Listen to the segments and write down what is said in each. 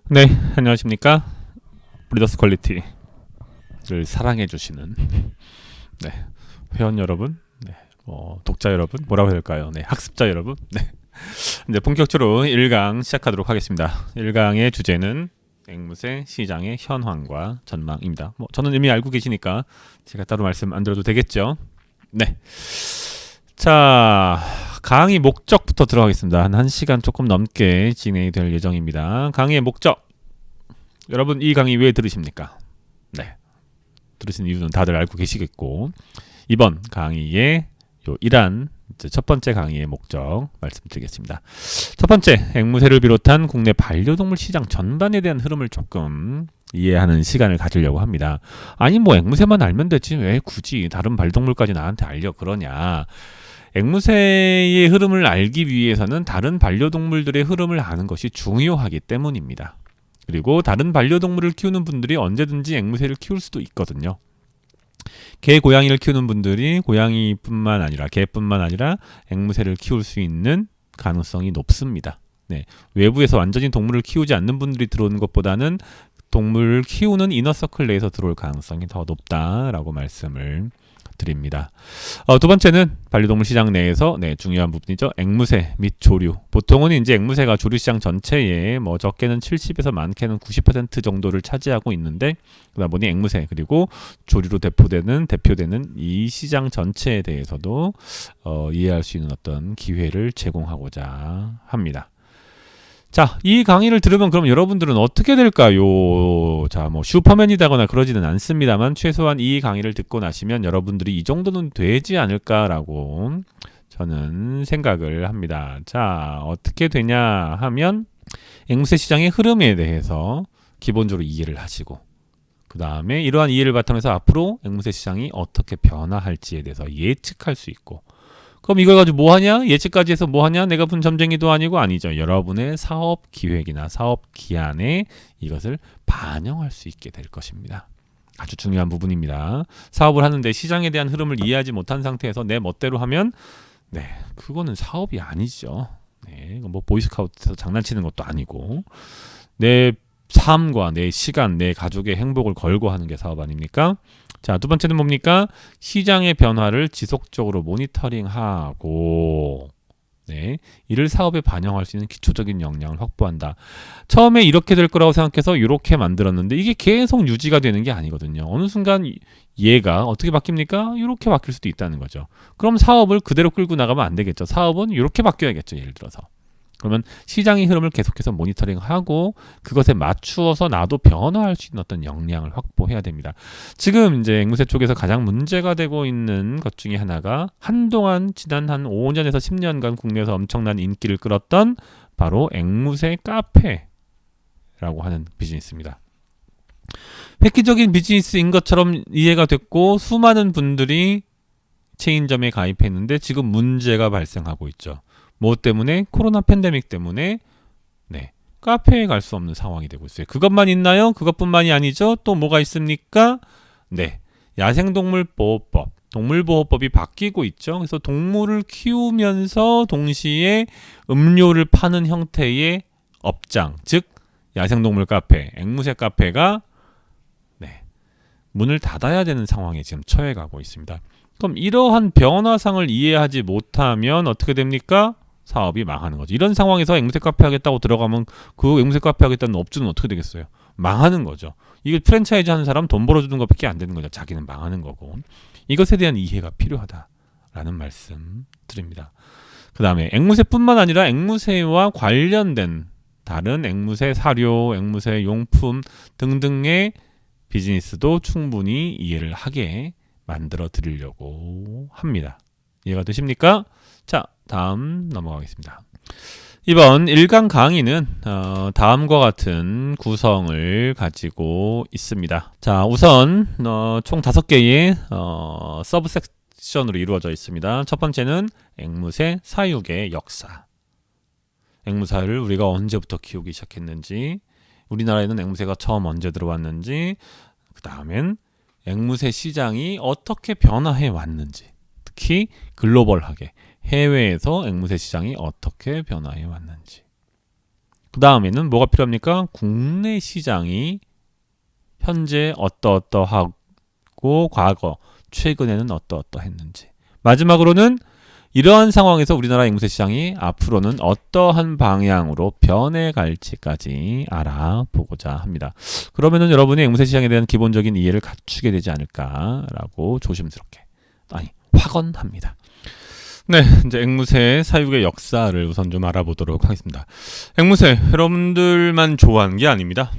네, 안녕하십니까. 브리더스 퀄리티를 사랑해 주시는 네, 회원 여러분, 네, 독자 여러분, 뭐라고 해야 될까요? 네, 학습자 여러분. 네. 이제 본격적으로 1강 시작하도록 하겠습니다. 1강의 주제는 앵무새 시장의 현황과 전망입니다. 저는 이미 알고 계시니까 제가 따로 말씀 안 드려도 되겠죠? 네. 자, 강의 목적부터 들어가겠습니다. 한 1시간 조금 넘게 진행이 될 예정입니다. 강의의 목적. 여러분 이 강의 왜 들으십니까? 네, 들으신 이유는 다들 알고 계시겠고, 이번 강의의 요 이란 첫 번째 강의의 목적 말씀드리겠습니다. 첫 번째, 앵무새를 비롯한 국내 반려동물 시장 전반에 대한 흐름을 조금 이해하는 시간을 가지려고 합니다. 아니 뭐 앵무새만 알면 되지 왜 굳이 다른 반려동물까지 나한테 알려 그러냐. 앵무새의 흐름을 알기 위해서는 다른 반려동물들의 흐름을 아는 것이 중요하기 때문입니다. 그리고 다른 반려동물을 키우는 분들이 언제든지 앵무새를 키울 수도 있거든요. 개, 고양이를 키우는 분들이 고양이뿐만 아니라 개뿐만 아니라 앵무새를 키울 수 있는 가능성이 높습니다. 네, 외부에서 완전히 동물을 키우지 않는 분들이 들어오는 것보다는 동물을 키우는 이너서클 내에서 들어올 가능성이 더 높다라고 말씀을 드립니다. 두 번째는 반려동물 시장 내에서 중요한 부분이죠. 앵무새 및 조류. 보통은 이제 앵무새가 조류 시장 전체에 적게는 70에서 많게는 90% 정도를 차지하고 있는데, 그러다 보니 앵무새 그리고 조류로 대표되는 이 시장 전체에 대해서도 이해할 수 있는 어떤 기회를 제공하고자 합니다. 자, 이 강의를 들으면 그럼 여러분들은 어떻게 될까요? 자, 슈퍼맨이다거나 그러지는 않습니다만 최소한 이 강의를 듣고 나시면 여러분들이 이 정도는 되지 않을까라고 저는 생각을 합니다. 자, 어떻게 되냐 하면 앵무새 시장의 흐름에 대해서 기본적으로 이해를 하시고, 그 다음에 이러한 이해를 바탕으로 앞으로 앵무새 시장이 어떻게 변화할지에 대해서 예측할 수 있고, 그럼 이걸 가지고 뭐 하냐? 예측까지 해서 뭐 하냐? 내가 분점쟁이도 아니죠. 여러분의 사업 기획이나 사업 기한에 이것을 반영할 수 있게 될 것입니다. 아주 중요한 부분입니다. 사업을 하는데 시장에 대한 흐름을 이해하지 못한 상태에서 내 멋대로 하면 그거는 사업이 아니죠. 보이스카우트에서 장난치는 것도 아니고 내 삶과 내 시간, 내 가족의 행복을 걸고 하는 게 사업 아닙니까? 자, 두 번째는 뭡니까? 시장의 변화를 지속적으로 모니터링하고 이를 사업에 반영할 수 있는 기초적인 역량을 확보한다. 처음에 이렇게 될 거라고 생각해서 이렇게 만들었는데 이게 계속 유지가 되는 게 아니거든요. 어느 순간 얘가 어떻게 바뀝니까? 이렇게 바뀔 수도 있다는 거죠. 그럼 사업을 그대로 끌고 나가면 안 되겠죠. 사업은 이렇게 바뀌어야겠죠. 예를 들어서. 그러면 시장의 흐름을 계속해서 모니터링하고 그것에 맞추어서 나도 변화할 수 있는 어떤 역량을 확보해야 됩니다. 지금 이제 앵무새 쪽에서 가장 문제가 되고 있는 것 중에 하나가 한동안 지난 한 5년에서 10년간 국내에서 엄청난 인기를 끌었던 바로 앵무새 카페라고 하는 비즈니스입니다. 획기적인 비즈니스인 것처럼 이해가 됐고 수많은 분들이 체인점에 가입했는데 지금 문제가 발생하고 있죠. 뭐 때문에? 코로나 팬데믹 때문에 카페에 갈 수 없는 상황이 되고 있어요. 그것만 있나요? 그것뿐만이 아니죠. 또 뭐가 있습니까? 야생동물보호법, 동물보호법이 바뀌고 있죠. 그래서 동물을 키우면서 동시에 음료를 파는 형태의 업장, 즉 야생동물 카페, 앵무새 카페가 문을 닫아야 되는 상황에 지금 처해가고 있습니다. 그럼 이러한 변화상을 이해하지 못하면 어떻게 됩니까? 사업이 망하는 거죠. 이런 상황에서 앵무새 카페 하겠다고 들어가면 그 앵무새 카페 하겠다는 업주는 어떻게 되겠어요? 망하는 거죠. 이게 프랜차이즈 하는 사람 돈 벌어주는 것밖에 안 되는 거죠. 자기는 망하는 거고. 이것에 대한 이해가 필요하다라는 말씀 드립니다. 그 다음에 앵무새뿐만 아니라 앵무새와 관련된 다른 앵무새 사료, 앵무새 용품 등등의 비즈니스도 충분히 이해를 하게 만들어 드리려고 합니다. 이해가 되십니까? 자, 다음 넘어가겠습니다. 이번 1강 강의는 다음과 같은 구성을 가지고 있습니다. 자, 우선 총 5개의 서브 섹션으로 이루어져 있습니다. 첫 번째는 앵무새 사육의 역사. 앵무새를 우리가 언제부터 키우기 시작했는지, 우리나라에는 앵무새가 처음 언제 들어왔는지, 그 다음엔 앵무새 시장이 어떻게 변화해 왔는지, 특히 글로벌하게 해외에서 앵무새 시장이 어떻게 변화해 왔는지, 그 다음에는 뭐가 필요합니까? 국내 시장이 현재 어떠하고 과거 최근에는 어떠했는지. 마지막으로는 이러한 상황에서 우리나라 앵무새 시장이 앞으로는 어떠한 방향으로 변해갈지까지 알아보고자 합니다. 그러면은 여러분이 앵무새 시장에 대한 기본적인 이해를 갖추게 되지 않을까라고 조심스럽게, 아니 확언합니다. 네, 이제 앵무새 사육의 역사를 우선 좀 알아보도록 하겠습니다. 앵무새 여러분들만 좋아하는 게 아닙니다.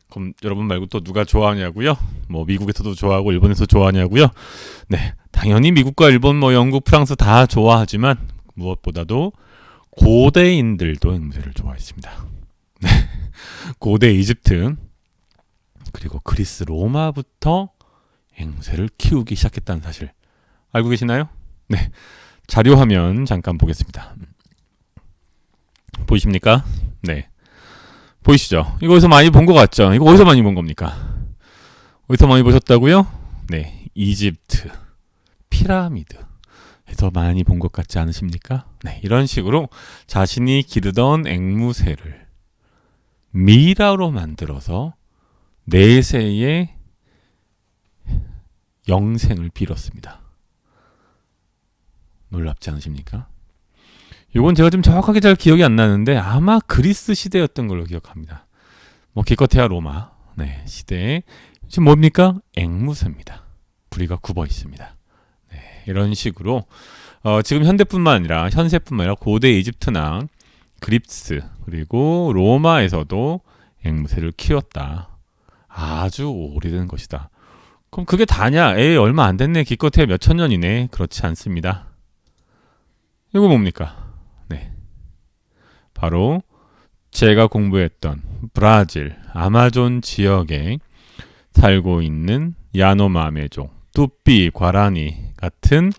그럼 여러분 말고 또 누가 좋아하냐고요? 뭐 미국에서도 좋아하고 일본에서 좋아하냐고요? 네, 당연히 미국과 일본, 뭐 영국, 프랑스 다 좋아하지만 무엇보다도 고대인들도 앵무새를 좋아했습니다. 네, 고대 이집트 그리고 그리스 로마부터 앵무새를 키우기 시작했다는 사실 알고 계시나요? 네, 자료화면 잠깐 보겠습니다. 보이십니까? 네, 보이시죠? 이거 어디서 많이 본 것 같죠? 이거 어디서 많이 본 겁니까? 어디서 많이 보셨다고요? 네, 이집트 피라미드에서 많이 본 것 같지 않으십니까? 네, 이런 식으로 자신이 기르던 앵무새를 미라로 만들어서 내세의 영생을 빌었습니다. 놀랍지 않으십니까? 요건 제가 좀 정확하게 잘 기억이 안 나는데 아마 그리스 시대였던 걸로 기억합니다. 뭐 기껏해야 로마 시대에 지금 뭡니까? 앵무새입니다. 부리가 굽어 있습니다. 네, 이런 식으로 지금 현세뿐만 아니라 고대 이집트나 그리스 그리고 로마에서도 앵무새를 키웠다. 아주 오래된 것이다. 그럼 그게 다냐? 에이, 얼마 안 됐네. 기껏해야 몇천 년이네. 그렇지 않습니다. 이거 뭡니까? 네, 바로 제가 공부했던 브라질 아마존 지역에 살고 있는 야노마메족, 뚜삐, 과라니 같은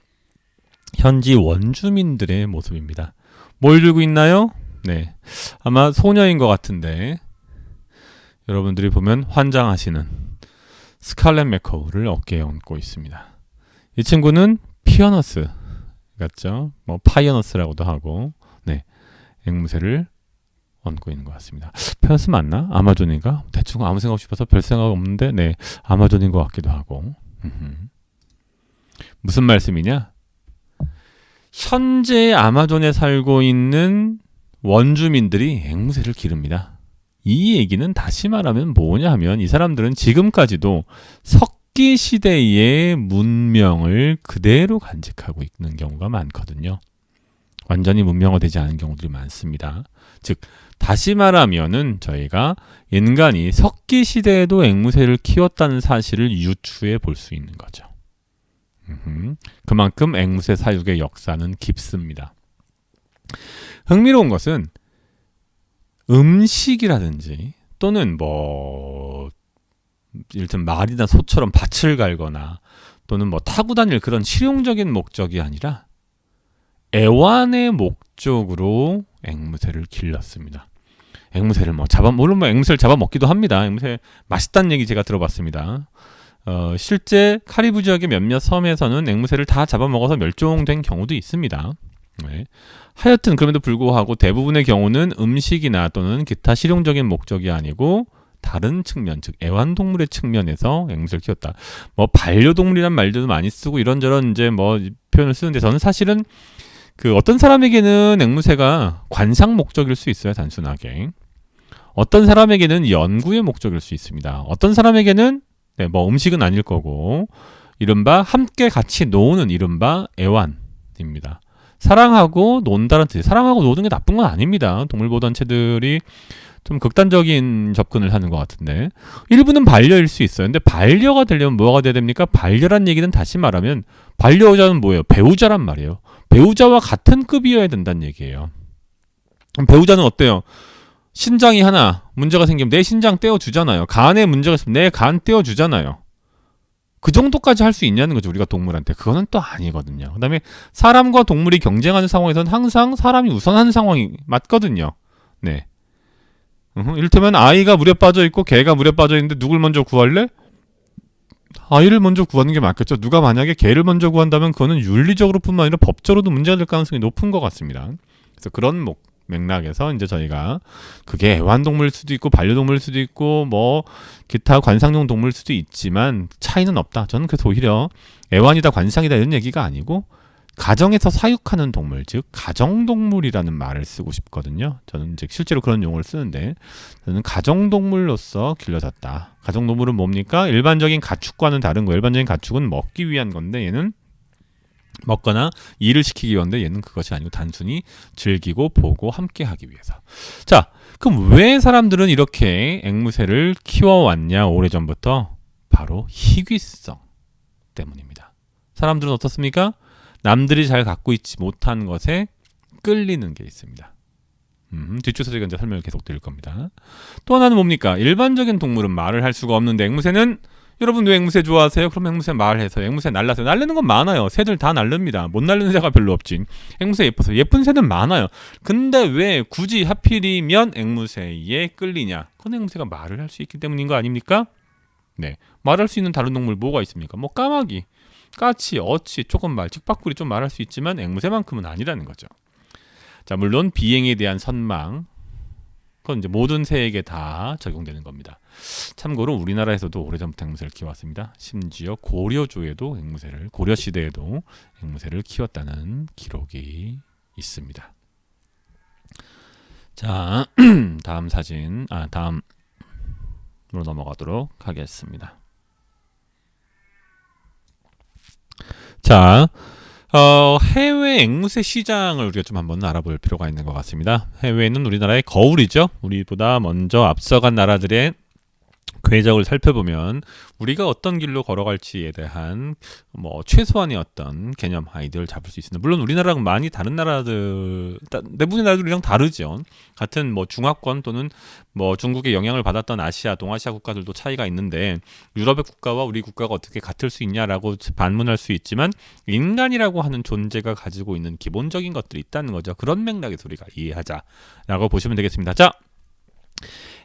현지 원주민들의 모습입니다. 뭘 들고 있나요? 네, 아마 소녀인 것 같은데 여러분들이 보면 환장하시는 스칼렛 매커우를 어깨에 얹고 있습니다. 이 친구는 피어너스 같죠? 뭐 파이어너스라고도 하고, 네, 앵무새를 얹고 있는 것 같습니다. 피어너스 맞나? 아마존인가? 대충 아무 생각 없이 봐서 별 생각 없는데, 네, 아마존인 것 같기도 하고. 무슨 말씀이냐? 현재 아마존에 살고 있는 원주민들이 앵무새를 기릅니다. 이 얘기는 다시 말하면 뭐냐 하면 이 사람들은 지금까지도 석기 시대의 문명을 그대로 간직하고 있는 경우가 많거든요. 완전히 문명화되지 않은 경우들이 많습니다. 즉 다시 말하면은 저희가 인간이 석기 시대에도 앵무새를 키웠다는 사실을 유추해 볼 수 있는 거죠. 그만큼 앵무새 사육의 역사는 깊습니다. 흥미로운 것은 음식이라든지 또는 뭐 일단 말이나 소처럼 밭을 갈거나 또는 뭐 타고 다닐 그런 실용적인 목적이 아니라 애완의 목적으로 앵무새를 길렀습니다. 앵무새를 물론 앵무새를 잡아먹기도 합니다. 앵무새 맛있다는 얘기 제가 들어봤습니다. 실제 카리브 지역의 몇몇 섬에서는 앵무새를 다 잡아먹어서 멸종된 경우도 있습니다. 네. 하여튼 그럼에도 불구하고 대부분의 경우는 음식이나 또는 기타 실용적인 목적이 아니고 다른 측면, 즉 애완동물의 측면에서 앵무새를 키웠다. 뭐 반려동물이란 말도 많이 쓰고 이런저런 이제 뭐 표현을 쓰는데 저는 사실은 그 어떤 사람에게는 앵무새가 관상 목적일 수 있어요, 단순하게. 어떤 사람에게는 연구의 목적일 수 있습니다. 어떤 사람에게는 뭐 음식은 아닐 거고 이른바 함께 같이 노는 이른바 애완입니다. 사랑하고 논다는 뜻. 사랑하고 노는 게 나쁜 건 아닙니다. 동물보호단체들이 좀 극단적인 접근을 하는 것 같은데 일부는 반려일 수 있어요. 근데 반려가 되려면 뭐가 돼야 됩니까? 반려란 얘기는 다시 말하면 반려자는 뭐예요? 배우자란 말이에요. 배우자와 같은 급이어야 된다는 얘기예요. 그럼 배우자는 어때요? 신장이 하나 문제가 생기면 내 신장 떼어주잖아요. 간에 문제가 있으면 내 간 떼어주잖아요. 그 정도까지 할 수 있냐는 거죠. 우리가 동물한테. 그거는 또 아니거든요. 그 다음에 사람과 동물이 경쟁하는 상황에서는 항상 사람이 우선하는 상황이 맞거든요. 네. 이를테면 아이가 물에 빠져 있고 개가 물에 빠져 있는데 누굴 먼저 구할래? 아이를 먼저 구하는 게 맞겠죠. 누가 만약에 개를 먼저 구한다면 그거는 윤리적으로 뿐만 아니라 법적으로도 문제가 될 가능성이 높은 것 같습니다. 그래서 그런 맥락에서 이제 저희가 그게 애완동물일 수도 있고 반려동물일 수도 있고 뭐 기타 관상용 동물일 수도 있지만 차이는 없다. 저는 그래서 오히려 애완이다 관상이다 이런 얘기가 아니고 가정에서 사육하는 동물, 즉 가정동물이라는 말을 쓰고 싶거든요. 저는 이제 실제로 그런 용어를 쓰는데 저는 가정동물로서 길러졌다. 가정동물은 뭡니까? 일반적인 가축과는 다른 거예요. 일반적인 가축은 먹기 위한 건데 얘는 먹거나 일을 시키기 위한데 얘는 그것이 아니고 단순히 즐기고 보고 함께 하기 위해서. 자, 그럼 왜 사람들은 이렇게 앵무새를 키워왔냐 오래전부터? 바로 희귀성 때문입니다. 사람들은 어떻습니까? 남들이 잘 갖고 있지 못한 것에 끌리는 게 있습니다. 뒷주서 제가 이제 설명을 계속 드릴 겁니다. 또 하나는 뭡니까? 일반적인 동물은 말을 할 수가 없는데 앵무새는 여러분 왜 앵무새 좋아하세요? 그럼 앵무새 말해서 앵무새 날라세요. 날르는 건 많아요. 새들 다 날릅니다. 못 날르는 새가 별로 없지. 앵무새 예뻐서 예쁜 새는 많아요. 근데 왜 굳이 하필이면 앵무새에 끌리냐? 그건 앵무새가 말을 할 수 있기 때문인 거 아닙니까? 네, 말할 수 있는 다른 동물 뭐가 있습니까? 뭐 까마귀, 까치, 어치, 조금말, 찍박구리 좀 말할 수 있지만 앵무새만큼은 아니라는 거죠. 자, 물론 비행에 대한 선망, 그건 이제 모든 새에게 다 적용되는 겁니다. 참고로 우리나라에서도 오래전부터 앵무새를 키워왔습니다. 심지어 고려조에도 고려 시대에도 앵무새를 키웠다는 기록이 있습니다. 자, 다음으로 넘어가도록 하겠습니다. 자, 해외 앵무새 시장을 우리가 좀 한번 알아볼 필요가 있는 것 같습니다. 해외는 우리나라의 거울이죠. 우리보다 먼저 앞서간 나라들의 궤적을 살펴보면 우리가 어떤 길로 걸어갈지에 대한 뭐 최소한의 어떤 개념 아이디어를 잡을 수 있습니다. 물론 우리나라랑 많이 다른 나라들, 대부분의 나라들이랑 다르죠. 같은 뭐 중화권 또는 뭐 중국의 영향을 받았던 아시아, 동아시아 국가들도 차이가 있는데 유럽의 국가와 우리 국가가 어떻게 같을 수 있냐라고 반문할 수 있지만 인간이라고 하는 존재가 가지고 있는 기본적인 것들이 있다는 거죠. 그런 맥락에서 우리가 이해하자라고 보시면 되겠습니다. 자,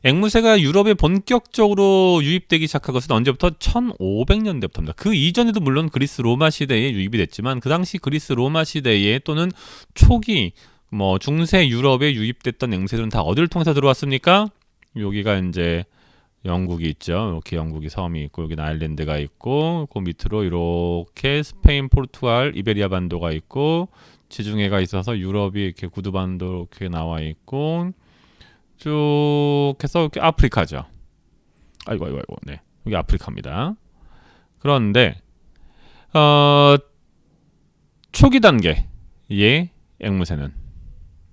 앵무새가 유럽에 본격적으로 유입되기 시작한 것은 언제부터? 1500년대부터입니다. 그 이전에도 물론 그리스 로마 시대에 유입이 됐지만 그 당시 그리스 로마 시대에 또는 초기 뭐 중세 유럽에 유입됐던 앵무새들은 다 어디를 통해서 들어왔습니까? 여기가 이제 영국이 있죠. 이렇게 영국이 섬이 있고 여기는 아일랜드가 있고 그 밑으로 이렇게 스페인, 포르투갈, 이베리아 반도가 있고 지중해가 있어서 유럽이 이렇게 구두반도 이렇게 나와 있고 쭉 해서 이렇게 아프리카죠. 아이고. 네. 여기 아프리카입니다. 그런데 초기 단계의 앵무새는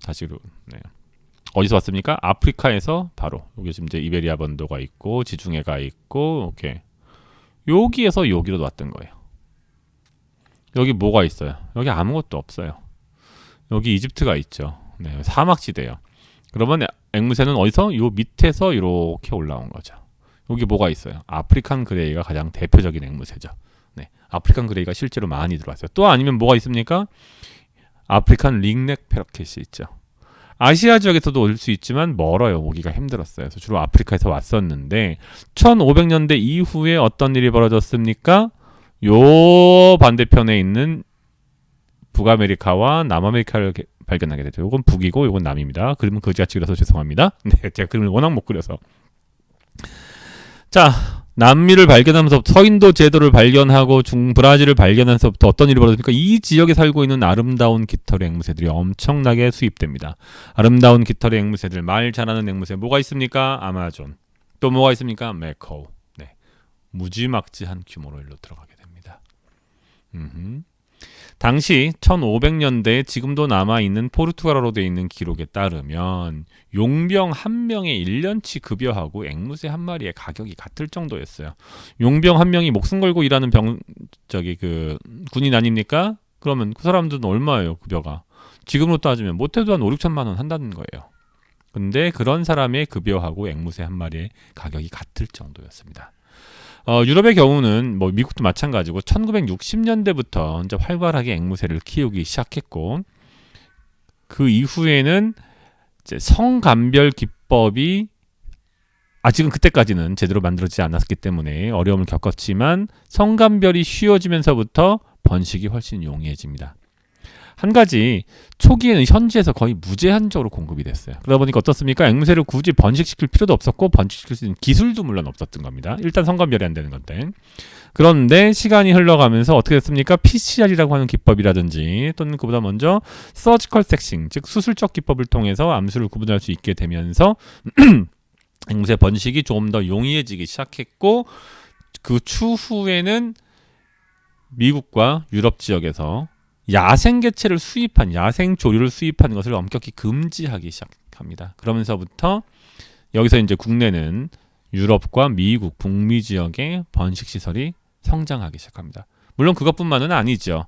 다시로 어디서 왔습니까? 아프리카에서 바로 여기 지금 이제 이베리아 반도가 있고 지중해가 있고 이렇게 여기에서 여기로 왔던 거예요. 여기 뭐가 있어요? 여기 아무것도 없어요. 여기 이집트가 있죠. 네, 사막지대요. 그러면 앵무새는 어디서? 요 밑에서 이렇게 올라온 거죠. 여기 뭐가 있어요? 아프리칸 그레이가 가장 대표적인 앵무새죠. 네, 아프리칸 그레이가 실제로 많이 들어왔어요. 또 아니면 뭐가 있습니까? 아프리칸 링넥 패러켓이 있죠. 아시아 지역에서도 올 수 있지만 멀어요. 오기가 힘들었어요. 그래서 주로 아프리카에서 왔었는데 1500년대 이후에 어떤 일이 벌어졌습니까? 요 반대편에 있는 북아메리카와 남아메리카를 발견하게 되죠. 이건 북이고 이건 남입니다. 그림은 거지같이 그려서 죄송합니다. 네, 제가 그림을 워낙 못 그려서. 자, 남미를 발견하면서부터 서인도 제도를 발견하고 중브라질을 발견하면서부터 어떤 일이 벌어집니까? 이 지역에 살고 있는 아름다운 깃털의 앵무새들이 엄청나게 수입됩니다. 아름다운 깃털의 앵무새들, 말 잘하는 앵무새 뭐가 있습니까? 아마존. 또 뭐가 있습니까? 메커우. 네, 무지막지한 규모로 일로 들어가게 됩니다. 당시 1500년대에 지금도 남아있는 포르투갈어로 되어 있는 기록에 따르면 용병 한 명의 1년치 급여하고 앵무새 한 마리의 가격이 같을 정도였어요. 용병 한 명이 목숨 걸고 일하는 군인 아닙니까? 그러면 그 사람들은 얼마예요, 급여가? 지금으로 따지면 못해도 한 5, 6천만 원 한다는 거예요. 근데 그런 사람의 급여하고 앵무새 한 마리의 가격이 같을 정도였습니다. 유럽의 경우는 뭐 미국도 마찬가지고 1960년대부터 이제 활발하게 앵무새를 키우기 시작했고 그 이후에는 이제 성감별 기법이 아직은 그때까지는 제대로 만들어지지 않았기 때문에 어려움을 겪었지만 성감별이 쉬워지면서부터 번식이 훨씬 용이해집니다. 한 가지 초기에는 현지에서 거의 무제한적으로 공급이 됐어요. 그러다 보니까 어떻습니까? 앵무새를 굳이 번식시킬 필요도 없었고 번식시킬 수 있는 기술도 물론 없었던 겁니다. 일단 성감별이 안 되는 건데. 그런데 시간이 흘러가면서 어떻게 됐습니까? PCR이라고 하는 기법이라든지 또는 그보다 먼저 서지컬 섹싱, 즉 수술적 기법을 통해서 암수를 구분할 수 있게 되면서 앵무새 번식이 조금 더 용이해지기 시작했고 그 추후에는 미국과 유럽 지역에서 야생 개체를 수입한 야생 조류를 수입하는 것을 엄격히 금지하기 시작합니다. 그러면서부터 여기서 이제 국내는 유럽과 미국, 북미 지역의 번식 시설이 성장하기 시작합니다. 물론 그것뿐만은 아니죠.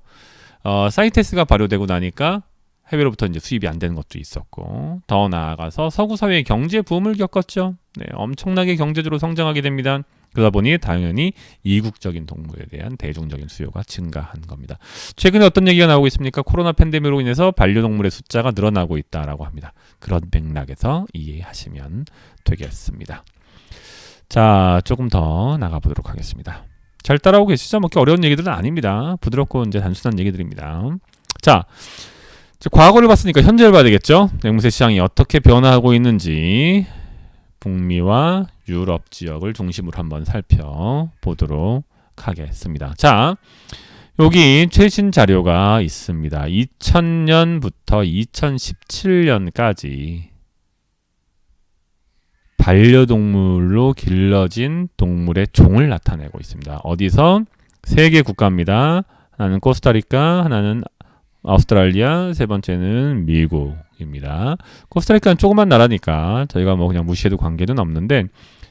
사이테스가 발효되고 나니까 해외로부터 이제 수입이 안 되는 것도 있었고 더 나아가서 서구 사회의 경제 부음을 겪었죠. 네, 엄청나게 경제적으로 성장하게 됩니다. 그러다 보니 당연히 이국적인 동물에 대한 대중적인 수요가 증가한 겁니다. 최근에 어떤 얘기가 나오고 있습니까? 코로나 팬데믹으로 인해서 반려동물의 숫자가 늘어나고 있다라고 합니다. 그런 맥락에서 이해하시면 되겠습니다. 자, 조금 더 나가보도록 하겠습니다. 잘 따라오고 계시죠? 뭐 어려운 얘기들은 아닙니다. 부드럽고 이제 단순한 얘기들입니다. 자, 과거를 봤으니까 현재를 봐야 되겠죠? 앵무새 시장이 어떻게 변화하고 있는지 북미와 유럽 지역을 중심으로 한번 살펴보도록 하겠습니다. 자, 여기 최신 자료가 있습니다. 2000년부터 2017년까지 반려동물로 길러진 동물의 종을 나타내고 있습니다. 어디서? 세 개 국가입니다. 하나는 코스타리카, 하나는 아우스트랄리아, 세 번째는 미국입니다. 코스타리카는 조그만 나라니까 저희가 뭐 그냥 무시해도 관계는 없는데,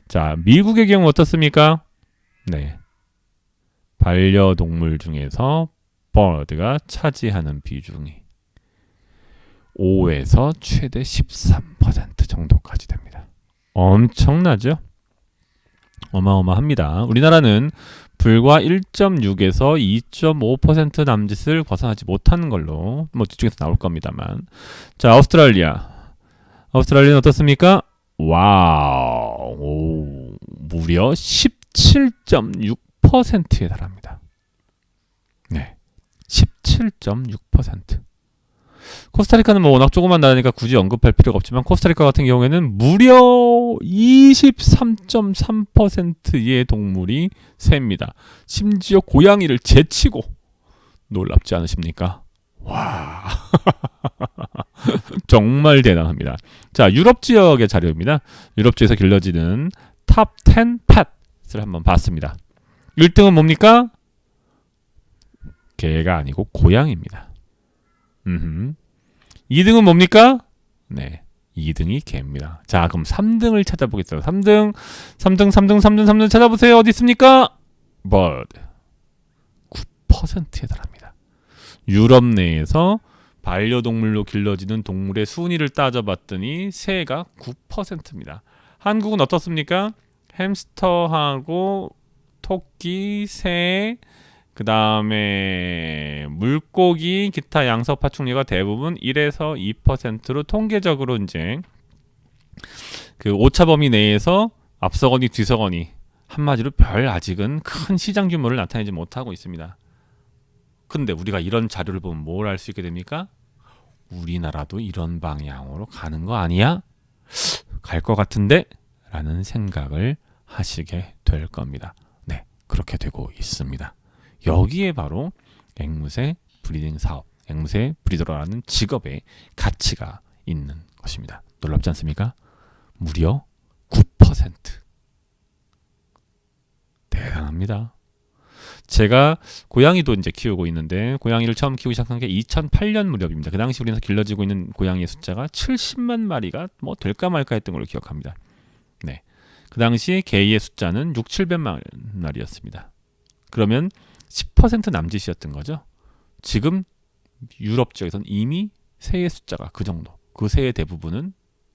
자, 미국의 경우 어떻습니까? 네, 반려동물 중에서 버드가 차지하는 비중이 5에서 최대 13% 정도까지 됩니다. 엄청나죠? 어마어마합니다. 우리나라는 불과 1.6에서 2.5% 남짓을 벗어나지 못하는 걸로 뭐 뒤쪽에서 나올 겁니다만. 자, 아우스트랄리아는 어떻습니까? 와우, 무려 17.6%에 달합니다. 네, 17.6%. 코스타리카는 뭐 워낙 조그만 나라니까 굳이 언급할 필요가 없지만 코스타리카 같은 경우에는 무려 23.3%의 동물이 셉니다. 심지어 고양이를 제치고. 놀랍지 않으십니까? 와, 정말 대단합니다. 자, 유럽 지역의 자료입니다. 유럽 지역에서 길러지는 탑 10 펫을 한번 봤습니다. 1등은 뭡니까? 개가 아니고 고양이입니다. 2등은 뭡니까? 네, 2등이 개입니다. 자, 그럼 3등을 찾아보겠습니다. 3등 찾아보세요. 어디 있습니까? bird. 9%에 달합니다. 유럽 내에서 반려동물로 길러지는 동물의 순위를 따져봤더니 새가 9%입니다. 한국은 어떻습니까? 햄스터하고 토끼, 새, 그 다음에 물고기, 기타 양서 파충류가 대부분 1에서 2%로 통계적으로 이제 그 오차 범위 내에서 앞서거니 뒤서거니 한마디로 별 아직은 큰 시장 규모를 나타내지 못하고 있습니다. 근데 우리가 이런 자료를 보면 뭘 알 수 있게 됩니까? 우리나라도 이런 방향으로 가는 거 아니야? 갈 것 같은데? 라는 생각을 하시게 될 겁니다. 네, 그렇게 되고 있습니다. 여기에 바로 앵무새 브리딩 사업, 앵무새 브리더라는 직업의 가치가 있는 것입니다. 놀랍지 않습니까? 무려 9%. 대단합니다. 제가 고양이도 이제 키우고 있는데 고양이를 처음 키우기 시작한 게 2008년 무렵입니다. 그 당시 우리나라에서 길러지고 있는 고양이의 숫자가 70만 마리가 뭐 될까 말까 했던 걸로 기억합니다. 네, 그 당시 개의 숫자는 6,700만 마리였습니다. 그러면 10% 남짓이었던 거죠. 지금 유럽 지역에서는 이미 새의 숫자가 그 정도. 그 새의 대부분은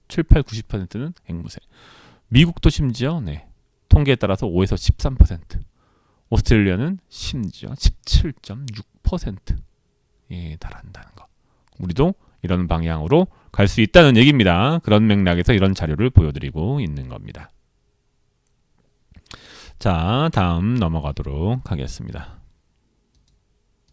7, 8, 90%는 앵무새. 미국도 심지어 네, 통계에 따라서 5에서 13%. 오스트레일리아는 심지어 17.6%에 달한다는 거. 우리도 이런 방향으로 갈 수 있다는 얘기입니다. 그런 맥락에서 이런 자료를 보여드리고 있는 겁니다. 자, 다음 넘어가도록 하겠습니다.